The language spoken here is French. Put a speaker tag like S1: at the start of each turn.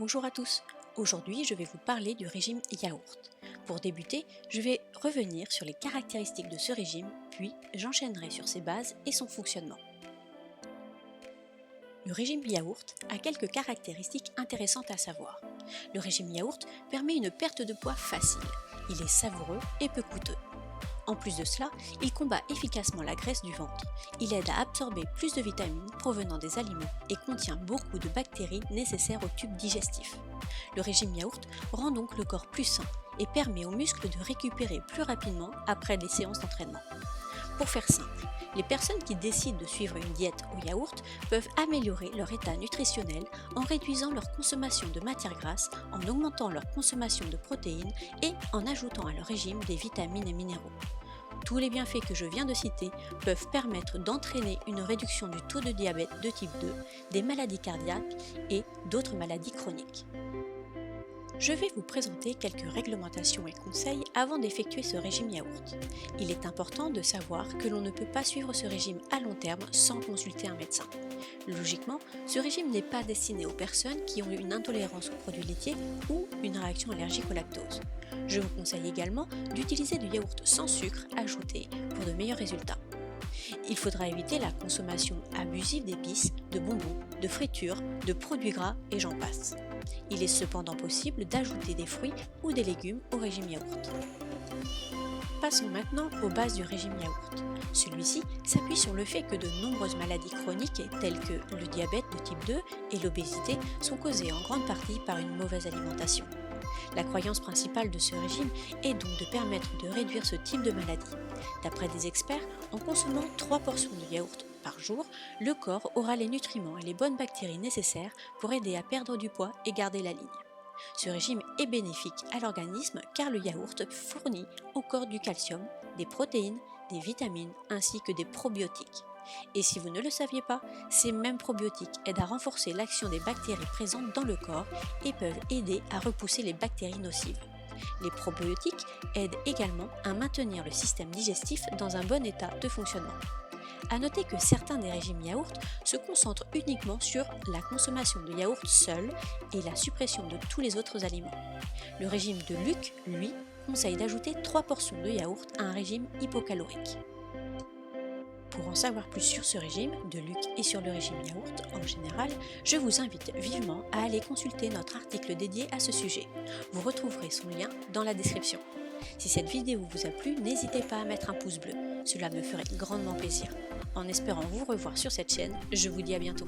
S1: Bonjour à tous, aujourd'hui je vais vous parler du régime yaourt. Pour débuter, je vais revenir sur les caractéristiques de ce régime, puis j'enchaînerai sur ses bases et son fonctionnement. Le régime yaourt a quelques caractéristiques intéressantes à savoir. Le régime yaourt permet une perte de poids facile, il est savoureux et peu coûteux. En plus de cela, il combat efficacement la graisse du ventre. Il aide à absorber plus de vitamines provenant des aliments et contient beaucoup de bactéries nécessaires au tube digestif. Le régime yaourt rend donc le corps plus sain et permet aux muscles de récupérer plus rapidement après les séances d'entraînement. Pour faire simple, les personnes qui décident de suivre une diète au yaourt peuvent améliorer leur état nutritionnel en réduisant leur consommation de matières grasses, en augmentant leur consommation de protéines et en ajoutant à leur régime des vitamines et minéraux. Tous les bienfaits que je viens de citer peuvent permettre d'entraîner une réduction du taux de diabète de type 2, des maladies cardiaques et d'autres maladies chroniques. Je vais vous présenter quelques réglementations et conseils avant d'effectuer ce régime yaourt. Il est important de savoir que l'on ne peut pas suivre ce régime à long terme sans consulter un médecin. Logiquement, ce régime n'est pas destiné aux personnes qui ont une intolérance aux produits laitiers ou une réaction allergique au lactose. Je vous conseille également d'utiliser du yaourt sans sucre ajouté pour de meilleurs résultats. Il faudra éviter la consommation abusive d'épices, de bonbons, de fritures, de produits gras et j'en passe. Il est cependant possible d'ajouter des fruits ou des légumes au régime yaourt. Passons maintenant aux bases du régime yaourt. Celui-ci s'appuie sur le fait que de nombreuses maladies chroniques telles que le diabète de type 2 et l'obésité sont causées en grande partie par une mauvaise alimentation. La croyance principale de ce régime est donc de permettre de réduire ce type de maladie. D'après des experts, en consommant 3 portions de yaourt par jour, le corps aura les nutriments et les bonnes bactéries nécessaires pour aider à perdre du poids et garder la ligne. Ce régime est bénéfique à l'organisme car le yaourt fournit au corps du calcium, des protéines, des vitamines ainsi que des probiotiques. Et si vous ne le saviez pas, ces mêmes probiotiques aident à renforcer l'action des bactéries présentes dans le corps et peuvent aider à repousser les bactéries nocives. Les probiotiques aident également à maintenir le système digestif dans un bon état de fonctionnement. A noter que certains des régimes yaourt se concentrent uniquement sur la consommation de yaourt seul et la suppression de tous les autres aliments. Le régime de Luc, lui, conseille d'ajouter 3 portions de yaourt à un régime hypocalorique. Pour en savoir plus sur ce régime de Luc et sur le régime yaourt en général, je vous invite vivement à aller consulter notre article dédié à ce sujet. Vous retrouverez son lien dans la description. Si cette vidéo vous a plu, n'hésitez pas à mettre un pouce bleu, cela me ferait grandement plaisir. En espérant vous revoir sur cette chaîne, je vous dis à bientôt.